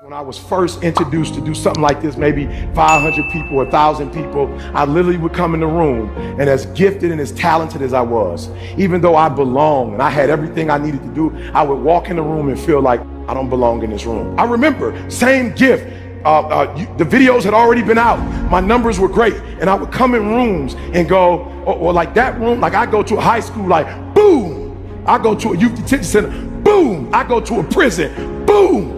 When I was first introduced to do something like this, maybe 500 people, 1,000 people, I literally would come in the room, and as gifted and as talented as I was, even though I belonged and I had everything I needed to do, I would walk in the room and feel like I don't belong in this room. I remember, same gift, the videos had already been out, my numbers were great, and I would come in rooms and go, or like that room, like I go to a high school, like boom, I go to a youth detention center, boom, I go to a prison, boom.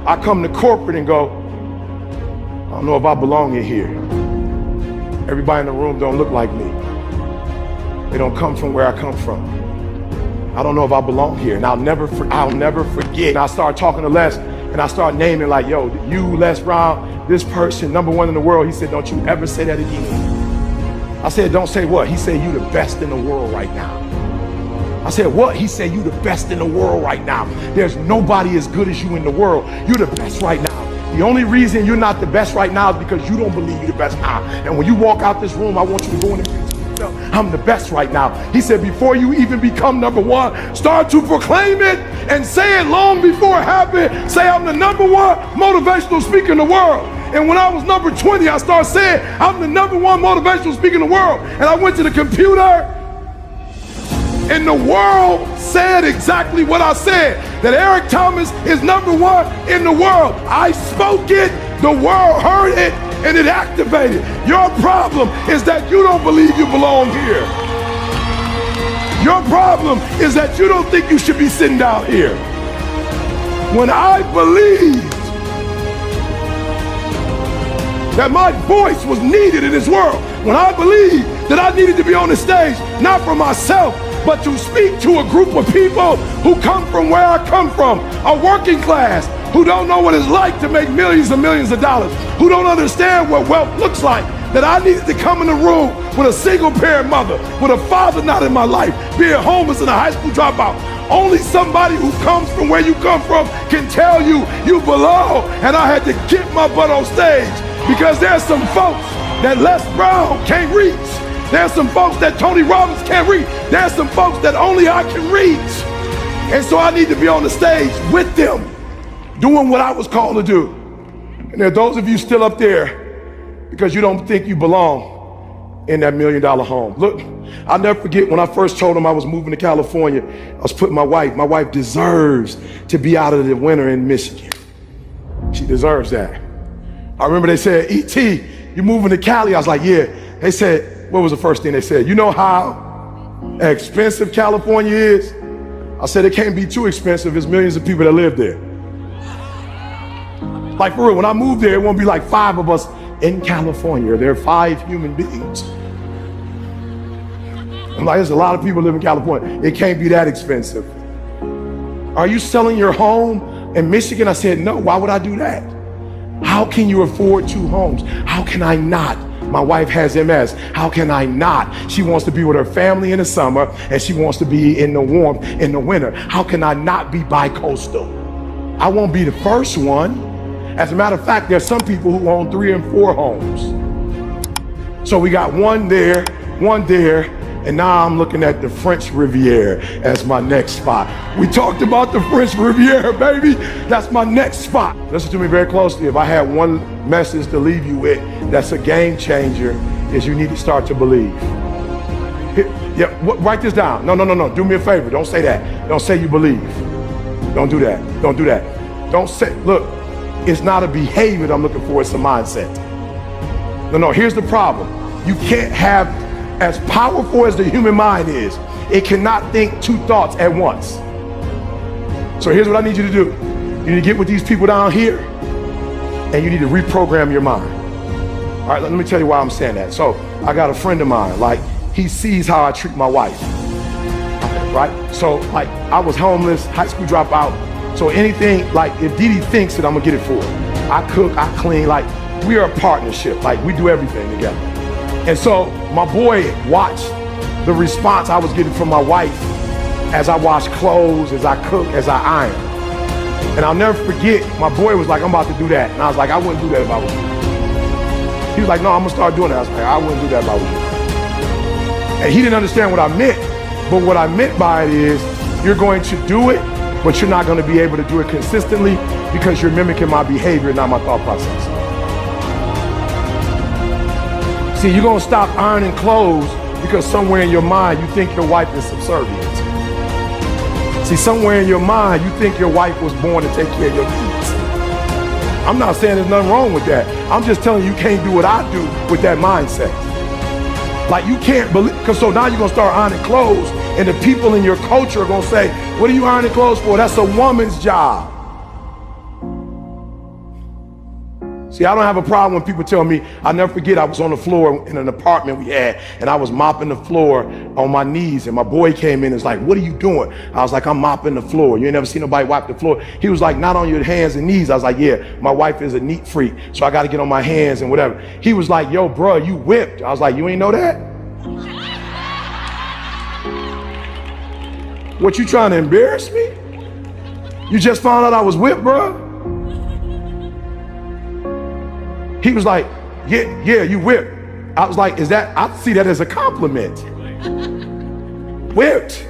I come to corporate and go, I don't know if I belong in here. Everybody in the room don't look like me. They don't come from where I come from. I don't know if I belong here. And I'll never forget. And I started talking to Les, and I started naming like, yo, you, Les Brown, this person, #1 in the world. He said, don't you ever say that again. I said, don't say what? He said, you the best in the world right now. I said, what? He said, you the best in the world right now. There's nobody as good as you in the world. You're the best right now. The only reason you're not the best right now is because you don't believe you're the best now. And when you walk out this room, I want you to go in and say to yourself, I'm the best right now. He said, before you even become #1, start to proclaim it and say it long before it happens. Say, I'm the #1 motivational speaker in the world. And when I was number 20, I started saying, I'm the #1 motivational speaker in the world. And I went to the computer, and the world said exactly what I said, that Eric Thomas is #1 in the world. I spoke it, the world heard it, and it activated. Your problem is that you don't believe you belong here. Your problem is that you don't think you should be sitting down here. When I believed that my voice was needed in this world, when I believed that I needed to be on the stage, not for myself, but to speak to a group of people who come from where I come from, a working class, who don't know what it's like to make millions and millions of dollars, who don't understand what wealth looks like, that I needed to come in the room with a single parent mother, with a father not in my life, being homeless and a high school dropout. Only somebody who comes from where you come from can tell you you belong. And I had to get my butt on stage because there's some folks that Les Brown can't reach. There's some folks that Tony Robbins can't reach. There's some folks that only I can reach. And so I need to be on the stage with them, doing what I was called to do. And there are those of you still up there because you don't think you belong in that $1 million home. Look, I'll never forget when I first told them I was moving to California, I was putting my wife deserves to be out of the winter in Michigan. She deserves that. I remember they said, E.T., you moving to Cali? I was like, yeah. They said, what was the first thing they said? You know how expensive California is? I said, it can't be too expensive. There's millions of people that live there. Like for real, when I moved there, it won't be like 5 of us in California. There are 5 human beings. I'm like, there's a lot of people live in California. It can't be that expensive. Are you selling your home in Michigan? I said, no, why would I do that? How can you afford 2 homes? How can I not? My wife has MS. How can I not? She wants to be with her family in the summer and she wants to be in the warmth in the winter. How can I not be bi-coastal? I won't be the first one. As a matter of fact, there's some people who own 3 and 4 homes. So we got one there, and now I'm looking at the French Riviera as my next spot. We talked about the French Riviera, baby. That's my next spot. Listen to me very closely. If I had one message to leave you with that's a game changer, is you need to start to believe. Yeah, write this down. No. Do me a favor. Don't say that. Don't say you believe. Don't do that. Don't do that. Don't say, look, it's not a behavior that I'm looking for. It's a mindset. No. Here's the problem. You can't have, as powerful as the human mind is, it cannot think 2 thoughts at once. So here's what I need you to do. You need to get with these people down here and you need to reprogram your mind. All right, let me tell you why I'm saying that. So I got a friend of mine, like he sees how I treat my wife, right? So like I was homeless, high school dropout. So anything, like if Dee Dee thinks it, I'm gonna get it for her. I cook, I clean, like we are a partnership. Like we do everything together. And so my boy watched the response I was getting from my wife as I wash clothes, as I cook, as I iron. And I'll never forget, my boy was like, I'm about to do that. And I was like, I wouldn't do that if I was you. He was like, no, I'm gonna start doing that. I was like, I wouldn't do that if I was you. And he didn't understand what I meant. But what I meant by it is, you're going to do it, but you're not going to be able to do it consistently because you're mimicking my behavior, not my thought process. See, you're going to stop ironing clothes because somewhere in your mind you think your wife is subservient. See, somewhere in your mind you think your wife was born to take care of your needs. I'm not saying there's nothing wrong with that. I'm just telling you, you can't do what I do with that mindset. Like, you can't believe, because so now you're going to start ironing clothes, and the people in your culture are going to say, what are you ironing clothes for? That's a woman's job. See, I don't have a problem when people tell me. I'll never forget, I was on the floor in an apartment we had, and I was mopping the floor on my knees, and my boy came in and was like, what are you doing? I was like, I'm mopping the floor. You ain't never seen nobody wipe the floor. He was like, not on your hands and knees. I was like, yeah, my wife is a neat freak, so I got to get on my hands and whatever. He was like, yo, bro, you whipped. I was like, you ain't know that? What, you trying to embarrass me? You just found out I was whipped, bro? He was like, yeah, you whipped. I was like, I see that as a compliment. Whipped.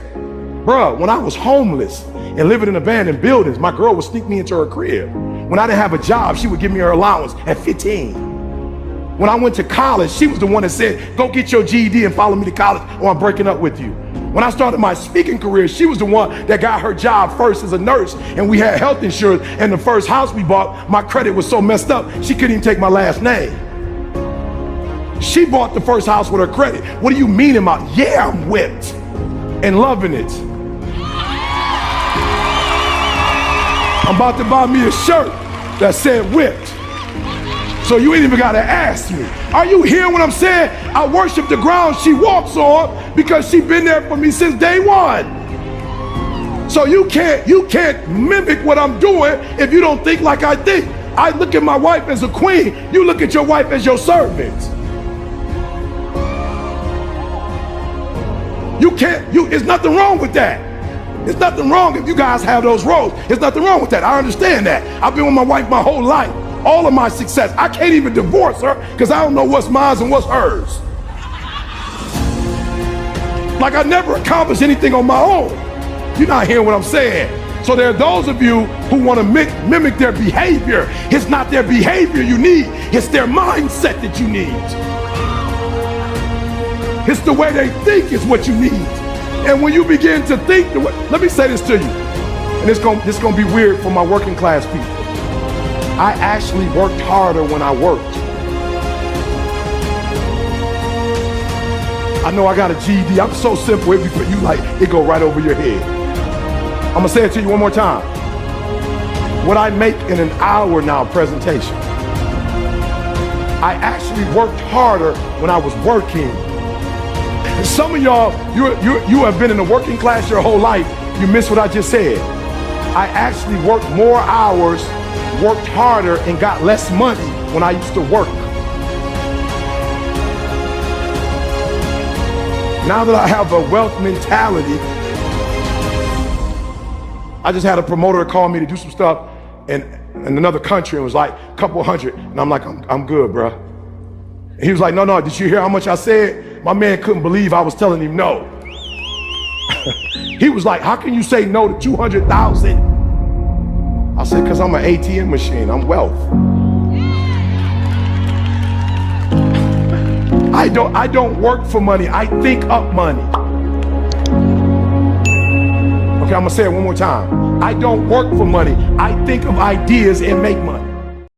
Bruh, when I was homeless and living in abandoned buildings, my girl would sneak me into her crib. When I didn't have a job, she would give me her allowance at 15. When I went to college, she was the one that said, go get your GED and follow me to college or I'm breaking up with you. When I started my speaking career, she was the one that got her job first as a nurse, and we had health insurance, and the first house we bought, my credit was so messed up, she couldn't even take my last name. She bought the first house with her credit. What do you mean yeah, I'm whipped and loving it. I'm about to buy me a shirt that said whipped. So you ain't even gotta ask me. Are you hearing what I'm saying? I worship the ground she walks on because she's been there for me since day one. So you can't mimic what I'm doing if you don't think like I think. I look at my wife as a queen. You look at your wife as your servant. There's nothing wrong with that. There's nothing wrong if you guys have those roles. There's nothing wrong with that. I understand that. I've been with my wife my whole life. All of my success. I can't even divorce her because I don't know what's mine and what's hers. Like, I never accomplished anything on my own. You're not hearing what I'm saying. So there are those of you who want to mimic their behavior. It's not their behavior you need. It's their mindset that you need. It's the way they think is what you need. And when you begin to think the way, let me say this to you, and this is gonna be weird for my working class people. I actually worked harder when I worked. I know I got a GED. I'm so simple, you like, it go right over your head. I'm gonna say it to you one more time. What I make in an hour now presentation, I actually worked harder when I was working. And some of y'all, you have been in the working class your whole life. You missed what I just said. I actually worked more hours, worked harder, and got less money when I used to work. Now that I have a wealth mentality, I just had a promoter call me to do some stuff in another country and was like a couple hundred, and I'm like, I'm good, bro. And he was like, no, did you hear how much I said? My man couldn't believe I was telling him no. He was like, how can you say no to 200,000? I said, because I'm an ATM machine, I'm wealth. I don't work for money, I think up money. Okay, I'm gonna say it one more time. I don't work for money, I think of ideas and make money.